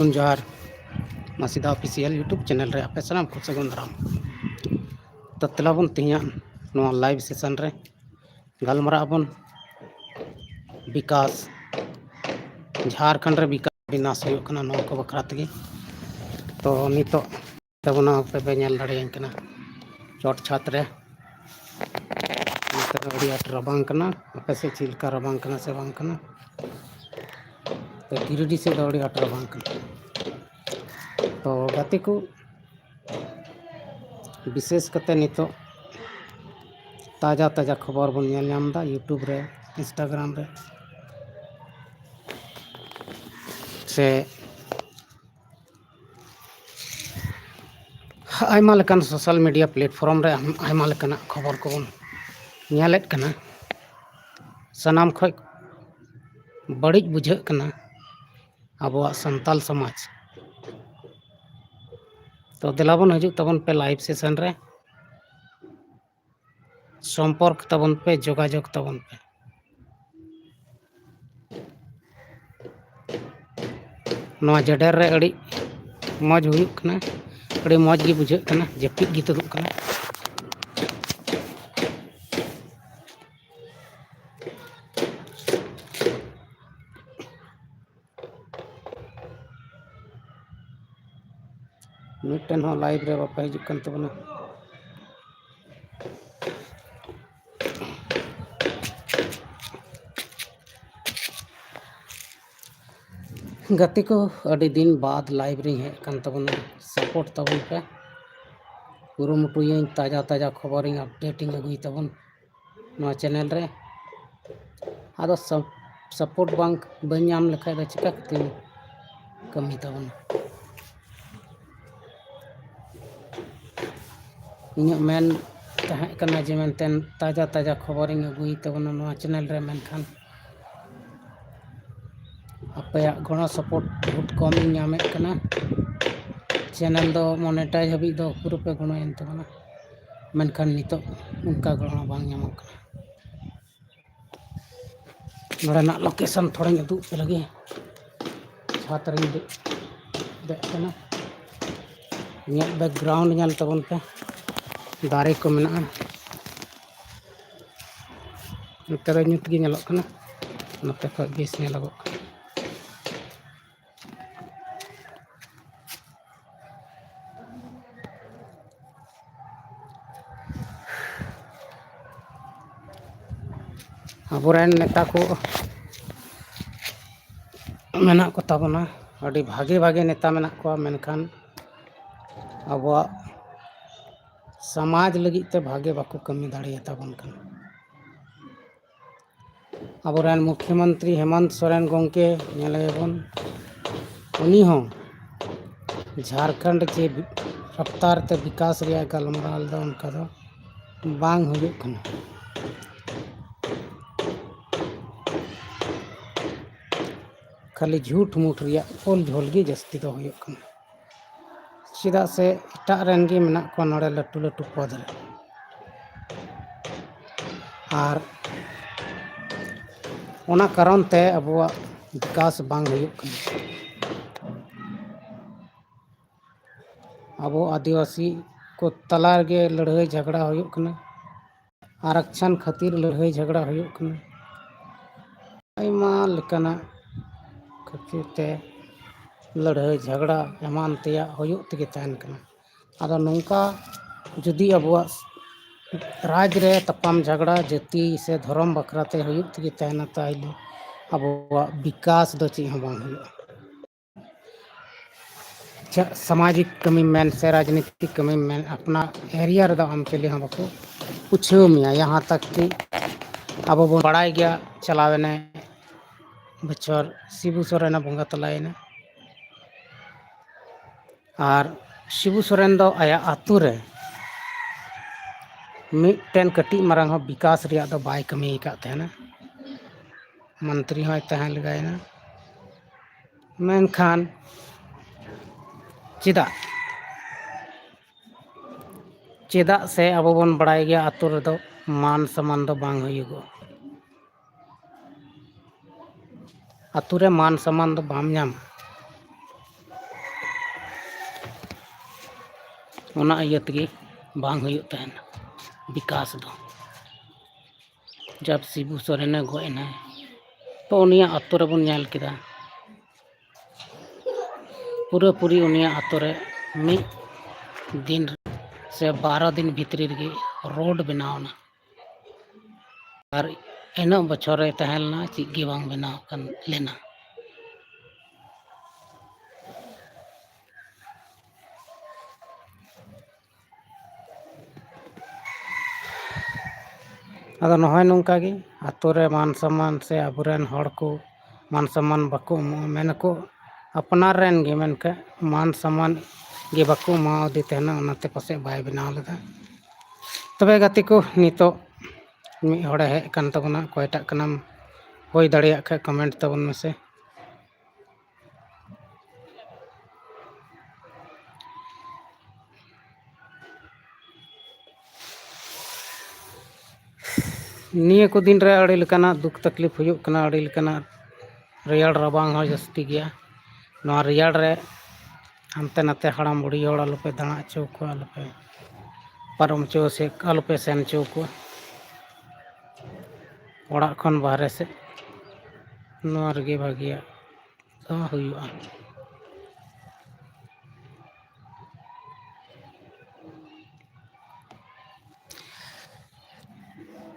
जोहार मासीदा official YouTube channel रे आपे सानाम को सगुन दाराम तो तेलाबन तिहिया नोआ लाइव सेशन रे गलमरा बन विकास झारखंड रे विकास विनाश होयो कना नोआ को बखरा तगे तो नितो तबना पे नेल दाड़ेयां कना चोट छात रे नितो आट रबांग कना आपे से चिलका रबांग कना से बांग कना तो गिरिडि से दौड़ी आट रबांग कना तो गाते को विशेष करते नितो ताज़ा ताज़ा खबर बन नेल नामदा यूट्यूब रे इंस्टाग्राम रे से आयमा लेकान सोशल मीडिया प्लेटफॉर्म रे आयमा लेकान खबर को बन नेलेत कना सनाम खय बड़िज बुझाग कना आबोआ संताल समाज तो देलाबन हजु तबन पे लाइव सेशन रे संपर्क तबन पे जोगाजोग तबन पे नोआ जडेर रे अड़ी मौज हुयुग कना अड़ी मौज गी बुझाग कना जपिद गी तुदुग कना मिटन हो लाइव रे बापा हजुग कन तबना गति को अड़ी दिन बाद लाइव रे हेज कन तबना सपोर्ट तबन पे कुरुमुटुयें ताज़ा ताज़ा खबर अपडेटिंग अगुई तबन नोआ चैनल रे आदो सपोर्ट बांग बन नाम लेखाय द चिका कते कमी तबन इन मेन तहे कना जे मेनतेन ताज़ा ताज़ा खबर अगुई तबन नोआ चैनल रे मेनखान अपया गणो सपोर्ट बहुत कम नामे कना चैनल दो मोनेटाइज हबी दो पूरा पे गणो एन तबना मेनखान नितो उनका गणो बांग नामक कना नोड़ेना लोकेशन थोड़ी उदुग पे लगे छात रे दे कना बैकग्राउंड नेल तबन पे दारे को मेना नते रे ᱧᱩᱛ ᱜᱮ ᱧᱮᱞᱚᱜ ᱠᱟᱱᱟ नते खय बेस ᱧᱮᱞᱚᱜᱚᱜ ᱠᱟᱱᱟ आबोरेन नेता को मेना को ताबना अड़ी भागे भागे नेता मेना को मेनखान आबोआ समाज लगी ते भागे बाको कमी दाड़िया ताबन कन आबोरेन मुख्यमंत्री हेमंत सोरेन गोंके नेलेबन उनी हो झारखंड के रफ्तार ते विकास रिया गलमराल दो उनका दो बांग हुयुग कना खाली झूठ मूठ रिया पोल झोलगी जस्ती दो हुयुग कना चिदा से एटा रेन गे मेना को नोड़े लटू लटू पद रे आर ओना कारण ते अबुआ विकास बांग हुयुग कना अबो आदिवासी को तला गे लड़ाई झगड़ा हुयुग कना आरक्षण खातिर लड़ाई झगड़ा हुयुग कना आयमा लेकाना खातिर ते लड़ाई झगड़ा एमान तेया हुयुग तेगे तहन कना आदो नौका जुदी अबुआ राज रे तपाम झगड़ा जाति से धर्म बखराते हुयुग तेगे तहना ताइले अबुआ विकास दो ची हम बांग हुयुग सामाजिक कमी मेन से राजनीतिक कमी मेन अपना एरिया रे हम चले हम को पूछो मिया यहाँ तक कि अब बन बड़ाई गया चलावेने बचर शिबू सोरेन बंगा तलायना और शिबू सोरेन दो आया आतु रे मिटन कटी मारंग विकास रिया दो बाय कमी का तहना मंत्री होय तहन लगायना मेनखान चेदा से अब बन बड़ाई गया आतु रे दो मान सम्मान दो बांग हुयुगो आतु रे मान सम्मान दो बाम नाम ᱚᱱᱟ ᱤᱭᱟᱹ ᱛᱮᱜᱮ ᱵᱟᱝ ᱦᱩᱭᱩᱜ ᱛᱟᱦᱮᱱ ᱵᱤᱠᱟᱥ ᱫᱚ जब शिबू सोरेन गoj एना तो उनियाग आतो रेबन नेल केदा पूरा पूरी उनियाग आतो रे मिद दिन से 12 दिन भितरी रे रोड बनावना और इन बछर तहलना चीज गे बांग बनाव कन लेना अदो नहय नोंका गे आतो रे मान सम्मान से अबुरेन हड़ को मान सम्मान बाको मेनको अपनार रेन गे मेनका मान सम्मान गे बाको माओदी तहना ओनाते पासे बाय बनाव लेदा तबे गाते को नितो मिद हड़े हेज कान तबना कयटा कनाम होय दाड़िया खा कमेंट तबन मेसे निये को दिन रे अड़ी लेकाना दुख तकलीफ हुयुग कना अड़ी लेकाना रेयाड़ रबांग हो जस्ती गया नवा रेयाड़ रे हानते नाते हड़ाम बुढ़ी हड़ आलोपे दाणा हचो को आलोपे पारम हचो से आलोपे सेन हचो को ओड़ा खन बाहरे से नवा रेगे भागिया तो हुयुगा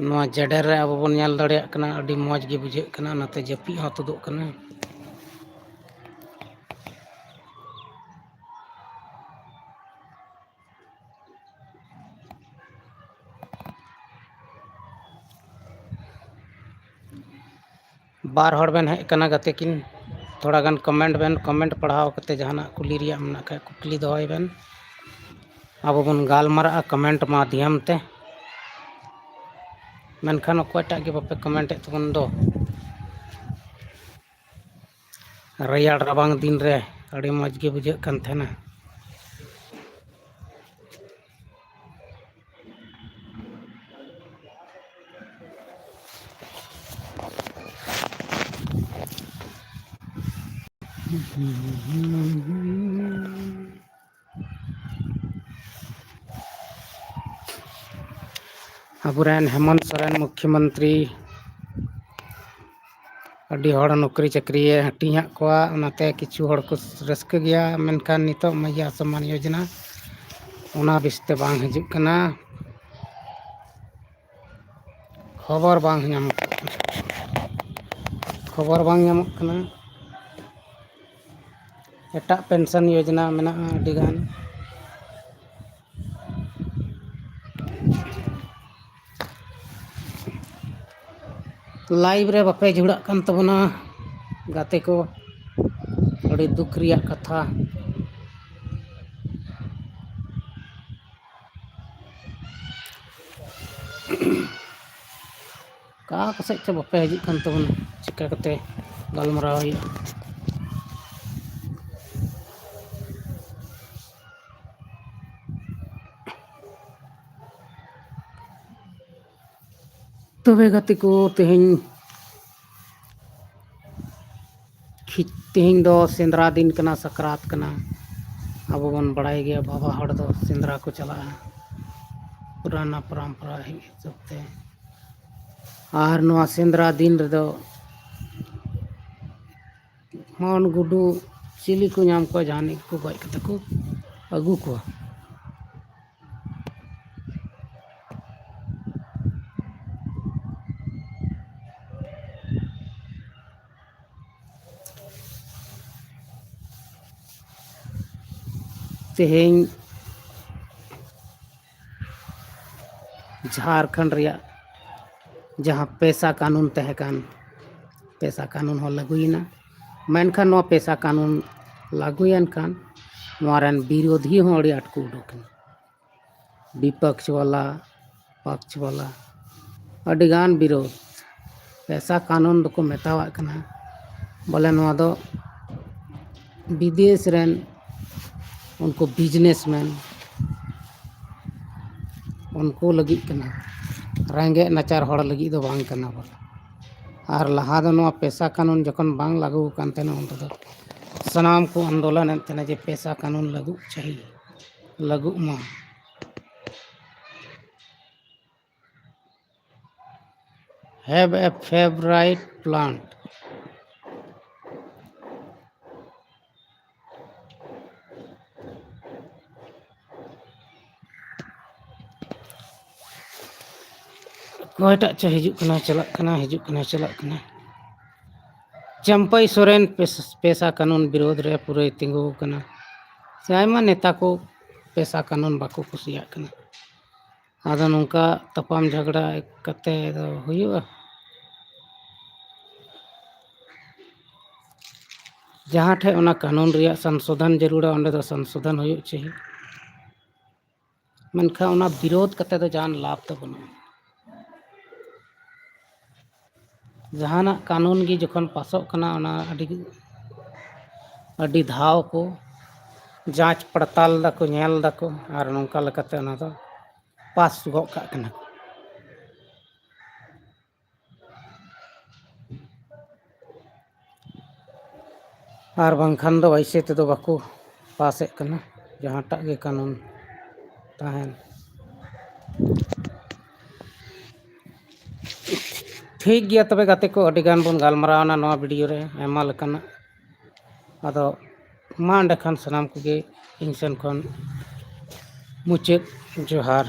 नवा जडेर रे अब बन नेल दाड़िया कना अड़ी मौज गे बुझाग कना नाते जपी हो तुदुग कना बार हड़ बेन हेज कना गाते किन थोड़ा गान कमेंट पढ़ाव कते जहाना कुली रिया मेना खा कुकली दोहय बेन अब बन गालमारा कमेंट माध्यम ते मेनखान अकयटा गे बापे कमेंट तबन दो रेयाड़ रबांग दिन रे अड़ी मौज गे बुझाग कान थेना अबुरेन हेमंत सोरेन मुख्यमंत्री अड़ी हड़ नौकरी चाकरी हटिया कोआ ओनाते किछु हड़ को रस्क गया मेनखान नितो मैया सम्मान योजना ओना बिस्ते बांग हिजुग कना खबर बांग ᱧᱟᱢᱚᱜ ᱠᱟᱱᱟ एटा पेंशन योजना मेना अड़ी गान लाइव रे बापे जुड़ा कान तबना गाते को अड़ी दुख रिया कथा का कसे च बापे हिजुग कान तबना चिका कते गालमराव हुयुगा तबे गाते को तेहें दो सेंद्रा दिन कना सकरात कना अब बन बड़ाई गया बाबा हड़ दो सेंद्रा को चला पुराना परंपरा हिसाब ते और नवा सेंद्रा दिन रे दो हन गुडू चिली को नाम को जानी को गज कते को अगू को तेहें झारखंड रिया जहाँ पैसा कानून तहकान पैसा कानून हो लगुना मेनखान नवा पैसा कानून लागुयन खान नवारेन विरोधी हो अड़ी आट को उडुकन विपक्ष वाला पक्ष वाला अड़ीगान विरोध पैसा कानून दो को मेतावा कना बोले नवा दो विदेश रेन उनको बिजनेसमैन उनको लगी कना रेंगे नाचार हड़ लगी दो बांग कना बोले और लहा दो नवा पैसा कानून जखन बांग लागू कान तेना उन दो सनाम को आंदोलन एंतेना जे पैसा कानून लागू चाहिए ᱞᱟᱹᱜᱩᱜ ᱢᱟ have a favorite plant ᱚᱠᱚᱭᱴᱟᱜ ᱪᱚ ᱦᱤᱡᱩᱜ ᱠᱟᱱᱟ ᱪᱟᱞᱟᱜ ᱠᱟᱱᱟ ᱦᱤᱡᱩᱜ ᱠᱟᱱᱟ ᱪᱟᱞᱟᱜ ᱠᱟᱱᱟ चंपई सोरेन पेशा कानून विरोध रे पूरे तिंगु कना से आयमा नेता को पेशा कानून बाको कुसिया कना आदो नोंका तपाम झगड़ा कते दो हुयुआ जहाँ ठे ओना कानून रिया संशोधन जरूर ओंडे दो संशोधन हुयुग चाहिए मनखा ओना विरोध कते दो जान लाभ तो बनो जहाना कानून की जखन पासों कना ओना अडी धाव को जांच पड़ताल दाको नेल दाको और नोंका लेकाते ओना दो पास गो का कना और बांखान दो ऐसे ते दो बाको पासे कना जहाँ टाक गे कानून ताहेन ठीक गया तबे गाते को अडी गान बोन गालमरावना नवा वीडियो रे आयमा लेकाना आदो मा अंडे खान सनाम कोगे इन सेन खन मुचाद जोहार।